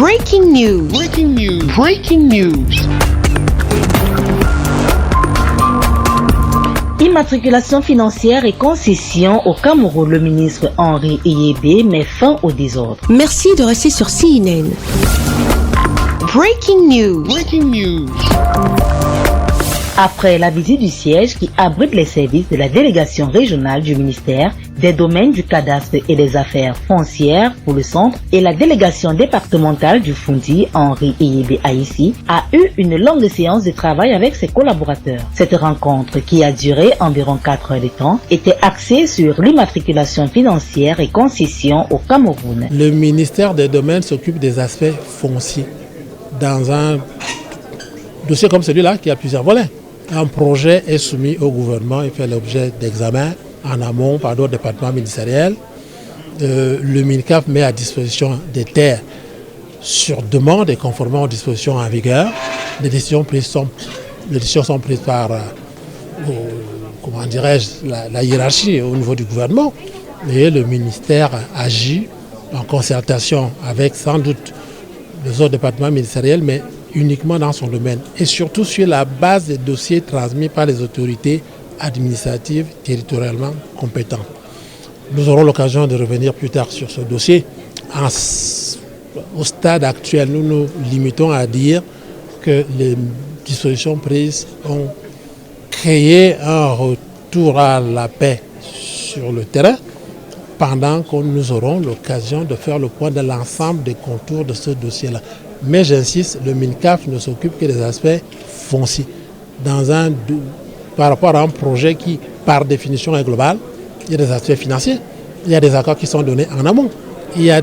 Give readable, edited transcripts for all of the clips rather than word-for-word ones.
Breaking news. Breaking news. Breaking news. Immatriculation financière et concession au Cameroun. Le ministre Henri Iyébé met fin au désordre. Merci de rester sur CNN. Breaking news. Breaking news. Après la visite du siège qui abrite les services de la délégation régionale du ministère des domaines du cadastre et des affaires foncières pour le centre et la délégation départementale du Fundi, Henri Iyébé Aïssi, a eu une longue séance de travail avec ses collaborateurs. Cette rencontre, qui a duré environ 4 heures de temps, était axée sur l'immatriculation financière et concession au Cameroun. Le ministère des domaines s'occupe des aspects fonciers dans un dossier comme celui-là qui a plusieurs volets. Un projet est soumis au gouvernement et fait l'objet d'examen en amont par d'autres départements ministériels. Le MINCAF met à disposition des terres sur demande et conformément aux dispositions en vigueur. Les décisions sont prises par la hiérarchie au niveau du gouvernement. Et le ministère agit en concertation avec sans doute les autres départements ministériels, mais uniquement dans son domaine et surtout sur la base des dossiers transmis par les autorités administratives territorialement compétentes. Nous aurons l'occasion de revenir plus tard sur ce dossier. Au stade actuel, nous nous limitons à dire que les dispositions prises ont créé un retour à la paix sur le terrain pendant que nous aurons l'occasion de faire le point de l'ensemble des contours de ce dossier-là. Mais j'insiste, le MINCAF ne s'occupe que des aspects fonciers. Par rapport à un projet qui, par définition, est global, il y a des aspects financiers, il y a des accords qui sont donnés en amont. Il y a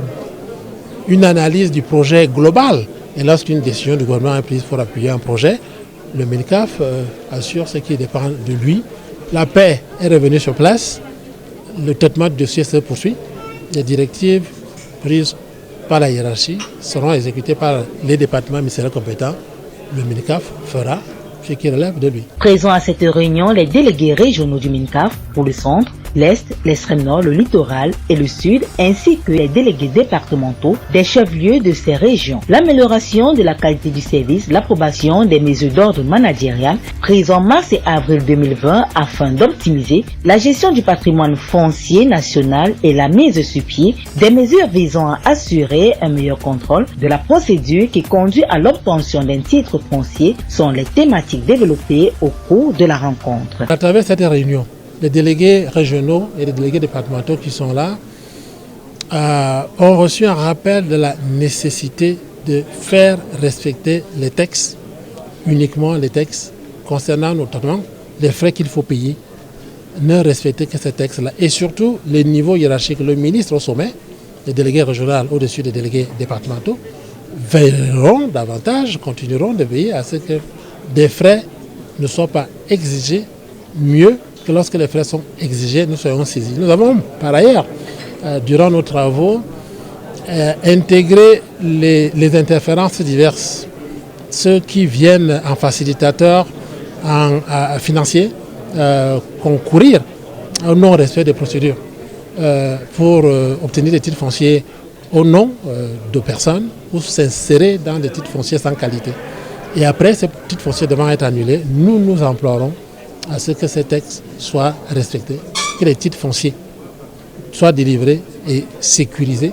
une analyse du projet global. Et lorsqu'une décision du gouvernement est prise pour appuyer un projet, le MINCAF assure ce qui dépend de lui. La paix est revenue sur place, le traitement du dossier se poursuit, les directives prises par la hiérarchie seront exécutées par les départements ministériels compétents. Le MINCAF fera ce qui relève de lui. Présents à cette réunion, les délégués régionaux du MINCAF pour le centre, l'Est, l'extrême nord, le littoral et le sud, ainsi que les délégués départementaux des chefs-lieux de ces régions. L'amélioration de la qualité du service, l'approbation des mesures d'ordre managérial prises en mars et avril 2020 afin d'optimiser la gestion du patrimoine foncier national et la mise sur pied des mesures visant à assurer un meilleur contrôle de la procédure qui conduit à l'obtention d'un titre foncier sont les thématiques développées au cours de la rencontre. À travers cette réunion, les délégués régionaux et les délégués départementaux qui sont là ont reçu un rappel de la nécessité de faire respecter les textes, uniquement les textes, concernant notamment les frais qu'il faut payer, ne respecter que ces textes-là. Et surtout, les niveaux hiérarchiques, le ministre au sommet, les délégués régionaux au-dessus des délégués départementaux, veilleront davantage, continueront de veiller à ce que des frais ne soient pas exigés mieux que lorsque les frais sont exigés, nous soyons saisis. Nous avons par ailleurs, durant nos travaux, intégré les interférences diverses, ceux qui viennent en facilitateur financier, concourir au non-respect des procédures pour obtenir des titres fonciers au nom de personnes ou s'insérer dans des titres fonciers sans qualité. Et après, ces titres fonciers devant être annulés, nous nous implorons à ce que ces textes soient respectés, que les titres fonciers soient délivrés et sécurisés.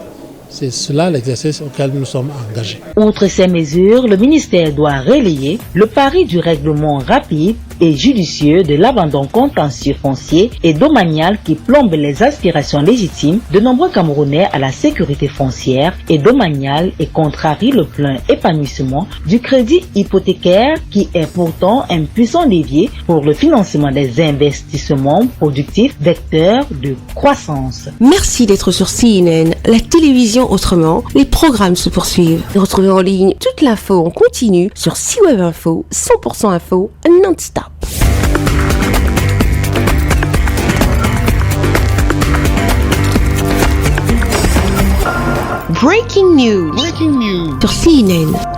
C'est cela l'exercice auquel nous sommes engagés. Outre ces mesures, le ministère doit relayer le pari du règlement rapide et judicieux de l'abandon contentieux foncier et domanial qui plombe les aspirations légitimes de nombreux Camerounais à la sécurité foncière et domaniale et contrarie le plein épanouissement du crédit hypothécaire qui est pourtant un puissant levier pour le financement des investissements productifs vecteurs de croissance. Merci d'être sur CNN, la télévision autrement. Les programmes se poursuivent. Retrouvez en ligne toute l'info en continu sur C-Web Info, 100% info non-stop. Breaking news. Breaking news. Sur CNN.